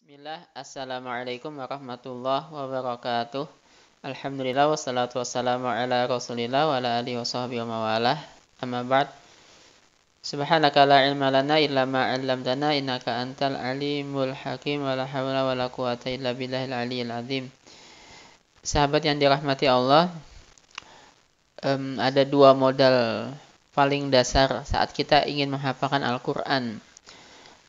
Bismillah, Assalamualaikum warahmatullahi wabarakatuh. Alhamdulillah wassalatu wassalamu ala rasulillah wa ala alihi wa sahbihi wa mawalah. Amma ba'd. Subhanaka la ilma lana illa ma 'allamtana innaka antal alimul hakim wa la hawla wa la quwata illa billahil aliyyil azim. Sahabat yang dirahmati Allah, ada dua modal paling dasar saat kita ingin menghafalkan Al-Quran.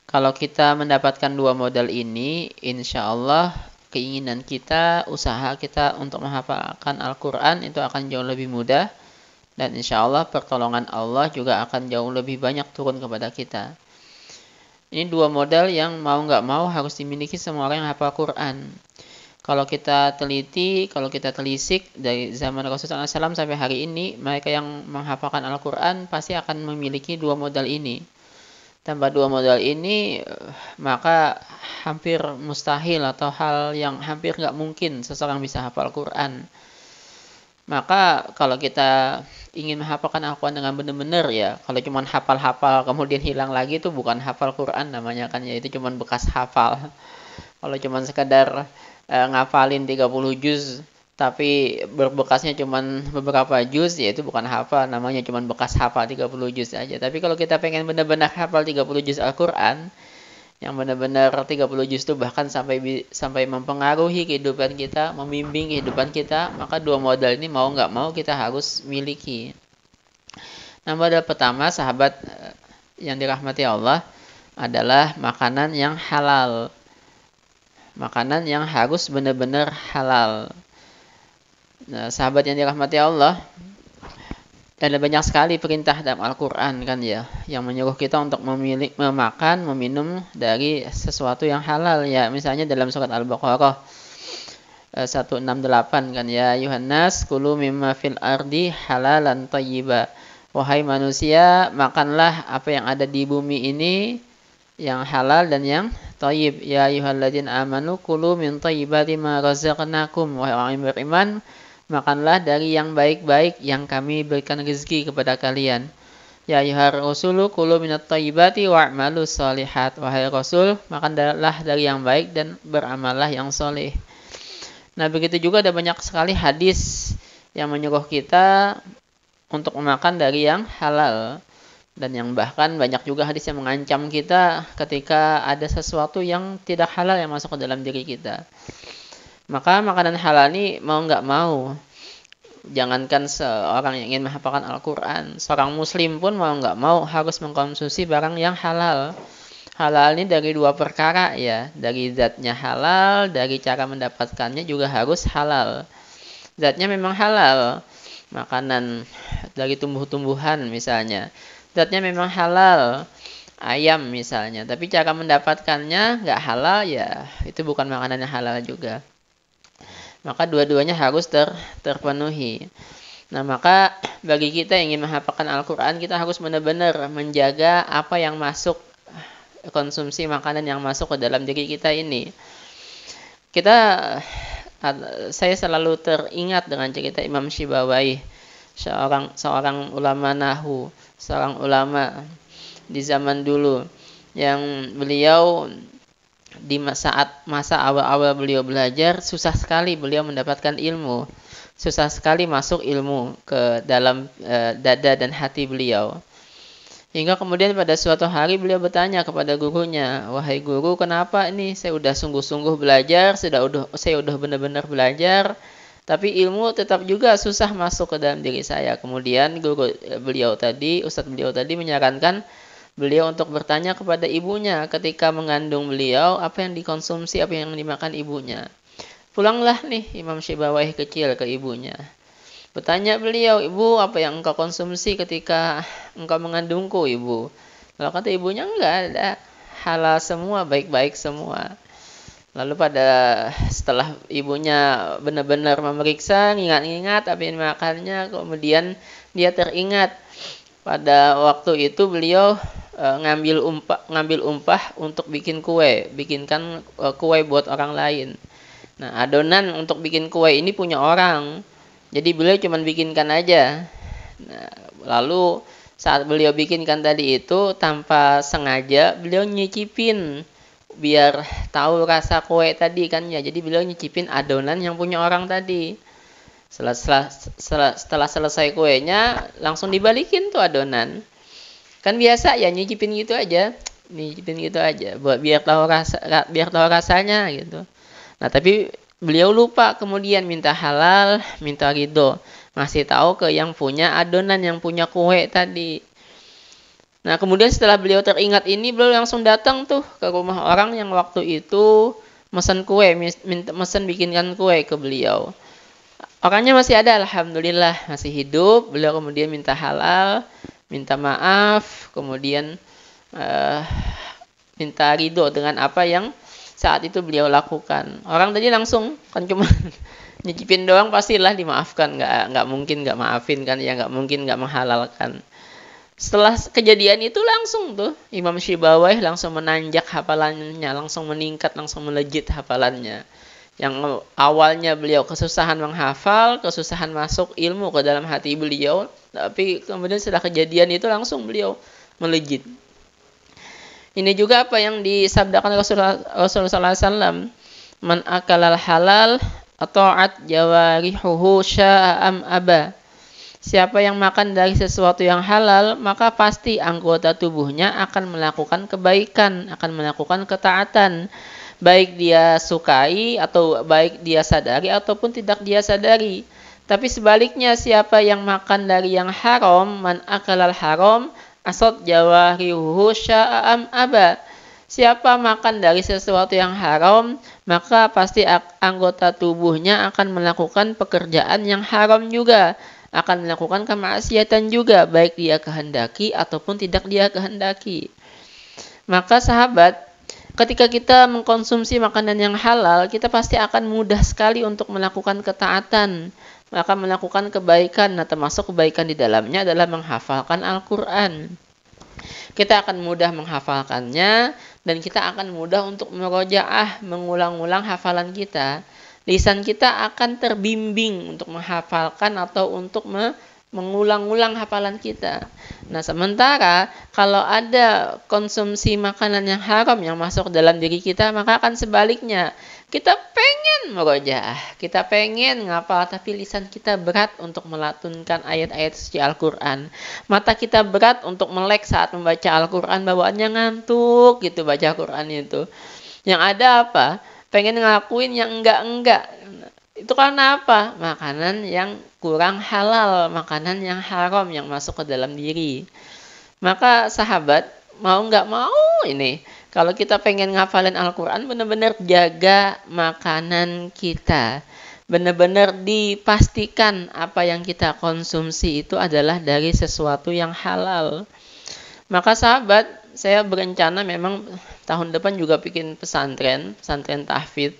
Kalau kita mendapatkan dua modal ini, insya Allah keinginan kita, usaha kita untuk menghafalkan Al-Quran itu akan jauh lebih mudah. Dan insya Allah pertolongan Allah juga akan jauh lebih banyak turun kepada kita. Ini dua modal yang mau nggak mau harus dimiliki semua orang yang hafal Quran. Kalau kita teliti, kalau kita telisik dari zaman Rasulullah SAW sampai hari ini, mereka yang menghafalkan Al-Quran pasti akan memiliki dua modal ini. Tanpa dua modal ini, maka hampir mustahil atau hal yang hampir nggak mungkin seseorang bisa hafal Quran. Maka kalau kita ingin menghafalkan Al-Quran dengan benar-benar ya, kalau cuma hafal-hafal kemudian hilang lagi itu bukan hafal Quran namanya kan ya, itu cuma bekas hafal. Kalau cuma sekadar ngafalin 30 juz tapi berbekasnya cuma beberapa juz, ya itu bukan hafal, namanya cuma bekas hafal 30 juz aja. Tapi kalau kita pengen benar-benar hafal 30 juz Al-Quran, yang benar-benar 30 juz itu bahkan sampai mempengaruhi kehidupan kita, membimbing kehidupan kita, maka dua modal ini mau nggak mau kita harus miliki. Nah, modal pertama, sahabat yang dirahmati Allah, adalah makanan yang halal. Makanan yang harus benar-benar halal. Nah, sahabat yang dirahmati Allah, ada banyak sekali perintah dalam Al-Quran kan ya, yang menyuruh kita untuk memakan, meminum dari sesuatu yang halal ya. Misalnya dalam surat Al-Baqarah 168 kan ya, Yuhannas kulu mimma fil ardi halalan thayyiba. Wahai manusia, makanlah apa yang ada di bumi ini yang halal dan yang thayyib. Ya ayyuhalladzina amanu kulu min thayyibati ma razaqnakum. Wahai orang yang beriman, makanlah dari yang baik-baik yang kami berikan rezeki kepada kalian. Ya ayyuhar rasulu kulu minat thayyibati wa'malu sholihat. Wahai Rasul, makanlah dari yang baik dan beramallah yang soleh. Nah, begitu juga ada banyak sekali hadis yang menyuruh kita untuk memakan dari yang halal. Dan yang bahkan banyak juga hadis yang mengancam kita ketika ada sesuatu yang tidak halal yang masuk ke dalam diri kita. Maka makanan halal ini mau nggak mau, jangankan seorang yang ingin menghafalkan Al-Quran, seorang muslim pun mau nggak mau harus mengkonsumsi barang yang halal. Halal ini dari dua perkara ya, dari zatnya halal, dari cara mendapatkannya juga harus halal. Zatnya memang halal, makanan dari tumbuh-tumbuhan misalnya, zatnya memang halal, ayam misalnya, tapi cara mendapatkannya nggak halal ya, itu bukan makanan yang halal juga. Maka dua-duanya harus terpenuhi. Nah, maka bagi kita yang ingin menghafalkan Al-Quran, kita harus benar-benar menjaga apa yang masuk, konsumsi makanan yang masuk ke dalam diri kita ini. Saya selalu teringat dengan cerita Imam Syibawayh, seorang ulama Nahwu, seorang ulama di zaman dulu, yang beliau di masa awal-awal beliau belajar, susah sekali beliau mendapatkan ilmu, susah sekali masuk ilmu ke dalam dada dan hati beliau. Hingga kemudian pada suatu hari beliau bertanya kepada gurunya, wahai guru, kenapa ini saya udah sungguh-sungguh belajar, saya udah benar-benar belajar, tapi ilmu tetap juga susah masuk ke dalam diri saya. Kemudian ustadz beliau tadi menyarankan beliau untuk bertanya kepada ibunya ketika mengandung beliau, apa yang dikonsumsi, apa yang dimakan ibunya. Pulanglah nih Imam Syibawayh kecil ke ibunya. Bertanya beliau, ibu, apa yang engkau konsumsi ketika engkau mengandungku, ibu? Lalu kata ibunya, enggak ada, halal semua, baik-baik semua. Lalu setelah ibunya benar-benar memeriksa, ingat-ingat apa yang dimakannya, kemudian dia teringat pada waktu itu beliau ngambil umpah untuk bikinkan kue buat orang lain. Nah, adonan untuk bikin kue ini punya orang, jadi beliau cuma bikinkan aja. Nah, lalu saat beliau bikinkan tadi itu, tanpa sengaja beliau nyicipin biar tahu rasa kue tadi kan ya. Jadi beliau nyicipin adonan yang punya orang tadi. Setelah selesai kuenya, langsung dibalikin tuh adonan. Kan biasa ya nyicipin gitu aja. Nyicipin gitu aja buat biar tahu rasanya gitu. Nah, tapi beliau lupa kemudian minta halal, minta ridho. Ngasih tahu ke yang punya adonan, yang punya kue tadi. Nah, kemudian setelah beliau teringat ini, beliau langsung datang tuh ke rumah orang yang waktu itu mesen kue, mesen bikinkan kue ke beliau. Orangnya masih ada, alhamdulillah, masih hidup. Beliau kemudian minta halal, minta maaf, kemudian minta ridho dengan apa yang saat itu beliau lakukan. Orang tadi langsung, kan cuma nyicipin doang, pastilah dimaafkan. Nggak mungkin nggak maafin kan, ya nggak mungkin nggak menghalalkan. Setelah kejadian itu langsung tuh Imam Syibawayh langsung menanjak hafalannya, langsung meningkat, langsung melejit hafalannya. Yang awalnya beliau kesusahan menghafal, kesusahan masuk ilmu ke dalam hati beliau, tapi kemudian setelah kejadian itu langsung beliau melejit. Ini juga apa yang disabdakan Rasulullah SAW, man akalal halal ata'at jawarihuhu sya'am aba. Siapa yang makan dari sesuatu yang halal, maka pasti anggota tubuhnya akan melakukan kebaikan, akan melakukan ketaatan. Baik dia sukai atau baik dia sadari ataupun tidak dia sadari. Tapi sebaliknya, siapa yang makan dari yang haram, man akalal haram, asad jawarihuhu sya'am aba. Siapa makan dari sesuatu yang haram, maka pasti anggota tubuhnya akan melakukan pekerjaan yang haram juga. Akan melakukan kemaksiatan juga, baik dia kehendaki ataupun tidak dia kehendaki. Maka sahabat, ketika kita mengkonsumsi makanan yang halal, kita pasti akan mudah sekali untuk melakukan ketaatan, maka melakukan kebaikan. Nah, termasuk kebaikan di dalamnya adalah menghafalkan Al-Quran. Kita akan mudah menghafalkannya, dan kita akan mudah untuk merojaah, mengulang-ulang hafalan kita. Lisan kita akan terbimbing untuk menghafalkan atau untuk mengulang-ulang hafalan kita. Nah, sementara kalau ada konsumsi makanan yang haram yang masuk dalam diri kita, maka akan sebaliknya. Kita pengen merojaah, kita pengen ngapal, tapi lisan kita berat untuk melatunkan ayat-ayat suci Al-Quran. Mata kita berat untuk melek saat membaca Al-Quran, bawaannya ngantuk gitu baca Quran itu. Yang ada apa? Pengen ngelakuin yang enggak-enggak. Itu karena apa? Makanan yang kurang halal, makanan yang haram yang masuk ke dalam diri. Maka sahabat, mau nggak mau ini, kalau kita pengen ngafalin Al-Quran, benar-benar jaga makanan kita. Benar-benar dipastikan apa yang kita konsumsi itu adalah dari sesuatu yang halal. Maka sahabat, saya berencana memang tahun depan juga bikin pesantren tahfidz.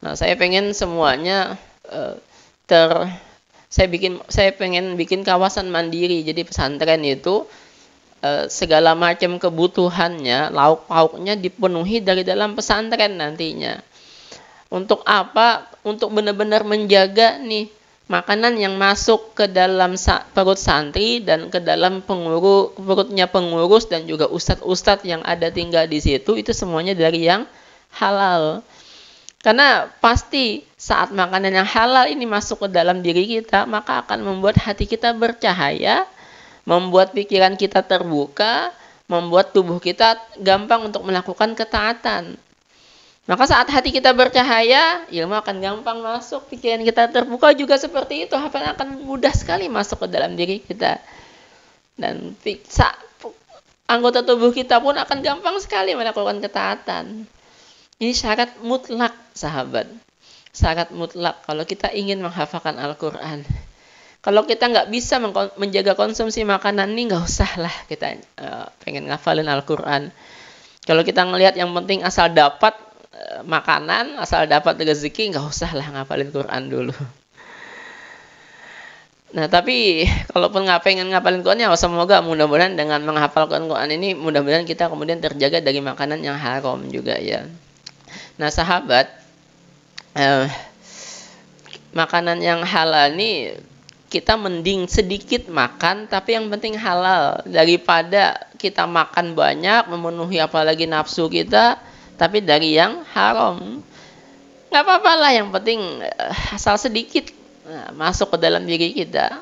Nah, saya pengen semuanya saya pengen bikin kawasan mandiri. Jadi pesantren itu segala macam kebutuhannya, lauk pauknya dipenuhi dari dalam pesantren nantinya. Untuk apa? Untuk benar-benar menjaga nih makanan yang masuk ke dalam perut santri dan ke dalam perutnya pengurus dan juga ustadz-ustadz yang ada tinggal di situ, itu semuanya dari yang halal. Karena pasti saat makanan yang halal ini masuk ke dalam diri kita, maka akan membuat hati kita bercahaya, membuat pikiran kita terbuka, membuat tubuh kita gampang untuk melakukan ketaatan. Maka saat hati kita bercahaya, ilmu akan gampang masuk, pikiran kita terbuka juga seperti itu, hafalan akan mudah sekali masuk ke dalam diri kita. Dan anggota tubuh kita pun akan gampang sekali melakukan ketaatan. Ini syarat mutlak, sahabat. Syarat mutlak kalau kita ingin menghafalkan Al-Quran. Kalau kita nggak bisa menjaga konsumsi makanan ini, nggak usah lah kita pengen ngafalin Al-Quran. Kalau kita ngelihat yang penting asal dapat makanan, asal dapat rezeki, nggak usah lah ngapalin Quran dulu. Nah, tapi kalaupun nggak pengen ngapalin Quran, ya semoga mudah-mudahan dengan menghafalkan Quran ini, mudah-mudahan kita kemudian terjaga dari makanan yang haram juga ya. Nah, sahabat, makanan yang halal ini kita mending sedikit makan, tapi yang penting halal, daripada kita makan banyak memenuhi apalagi nafsu kita, tapi dari yang haram. Nggak apa-apa lah, yang penting asal sedikit masuk ke dalam diri kita,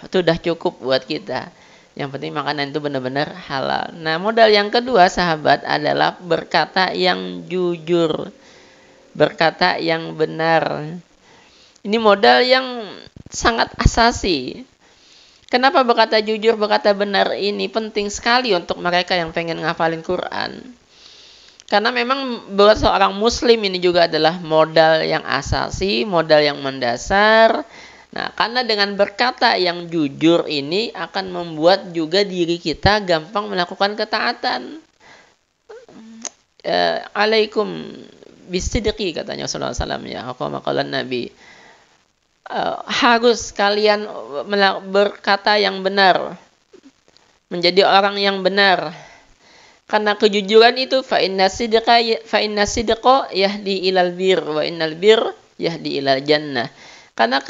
itu udah cukup buat kita. Yang penting makanan itu benar-benar halal. Nah, modal yang kedua sahabat adalah berkata yang jujur, berkata yang benar. Ini modal yang sangat asasi. Kenapa berkata jujur, berkata benar ini penting sekali untuk mereka yang pengen ngafalin Quran? Karena memang buat seorang muslim ini juga adalah modal yang asasi, modal yang mendasar. Nah, karena dengan berkata yang jujur ini akan membuat juga diri kita gampang melakukan ketaatan. Alaikum bisidqi, katanya Rasulullah SAW, ya, apa makalan Nabi. Harus kalian berkata yang benar, menjadi orang yang benar. Karena kejujuran itu fa inna sidqa yahdi ilal bir wa innal bir yahdi ilal jannah. Karena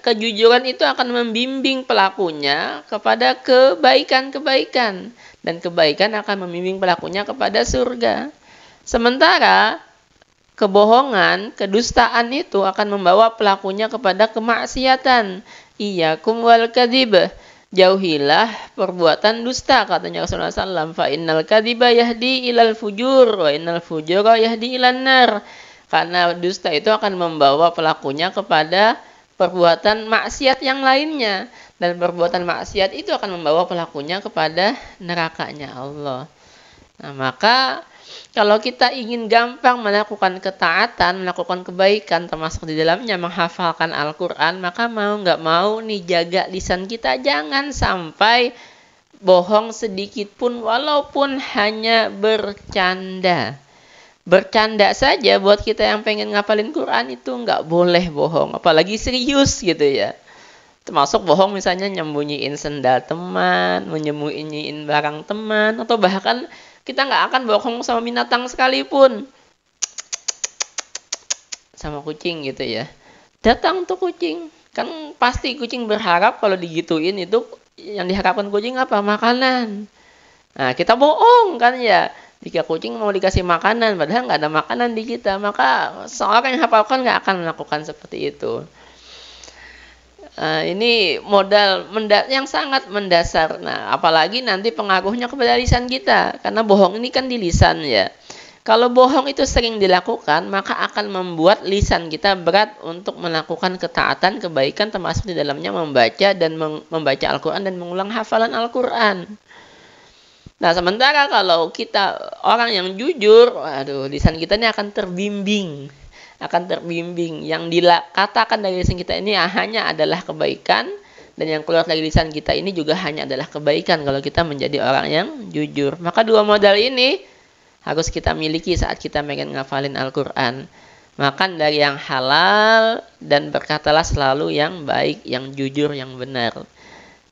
kejujuran itu akan membimbing pelakunya kepada kebaikan-kebaikan, dan kebaikan akan membimbing pelakunya kepada surga. Sementara kebohongan, kedustaan itu akan membawa pelakunya kepada kemaksiatan. Iyyakum wal kadzib. Jauhilah perbuatan dusta, katanya Rasulullah SAW. Fa innal kadhiba yahdi ilal fujur wa innal fujura yahdi ilan nar. Karena dusta itu akan membawa pelakunya kepada perbuatan maksiat yang lainnya, dan perbuatan maksiat itu akan membawa pelakunya kepada nerakanya Allah. Nah, maka kalau kita ingin gampang melakukan ketaatan, melakukan kebaikan, termasuk di dalamnya menghafalkan Al-Quran, maka mau nggak mau nih jaga lisan kita, jangan sampai bohong sedikit pun, walaupun hanya bercanda. Bercanda saja buat kita yang pengen ngapalin Quran itu nggak boleh bohong, apalagi serius gitu ya. Termasuk bohong misalnya nyembunyiin sendal teman, menyembunyiin barang teman, atau bahkan kita nggak akan bohong sama binatang sekalipun. Sama kucing gitu ya. Datang tuh kucing. Kan pasti kucing berharap kalau digituin itu, yang diharapkan kucing apa? Makanan. Nah, kita bohong kan ya. Jika kucing mau dikasih makanan, padahal nggak ada makanan di kita, maka seorang yang hafalkan nggak akan melakukan seperti itu. Ini modal yang sangat mendasar. Nah, apalagi nanti pengaruhnya kepada lisan kita, karena bohong ini kan di lisan ya. Kalau bohong itu sering dilakukan, maka akan membuat lisan kita berat untuk melakukan ketaatan, kebaikan, termasuk di dalamnya membaca dan membaca Al-Quran dan mengulang hafalan Al-Quran. Nah, sementara kalau kita orang yang jujur, waduh, lisan kita ini akan terbimbing. Yang dikatakan dari lisan kita ini hanya adalah kebaikan, dan yang keluar dari lisan kita ini juga hanya adalah kebaikan kalau kita menjadi orang yang jujur. Maka dua modal ini harus kita miliki saat kita pengen ngafalin Al-Quran. Makan dari yang halal dan berkatalah selalu yang baik, yang jujur, yang benar.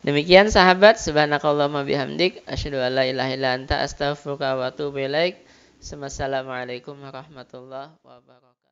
Demikian sahabat, subhanakallahumma bihamdik, asyhadu an la ilaha illa anta, astaghfiruka wa atubu ilaik. Wassalamualaikum warahmatullahi wabarakatuh.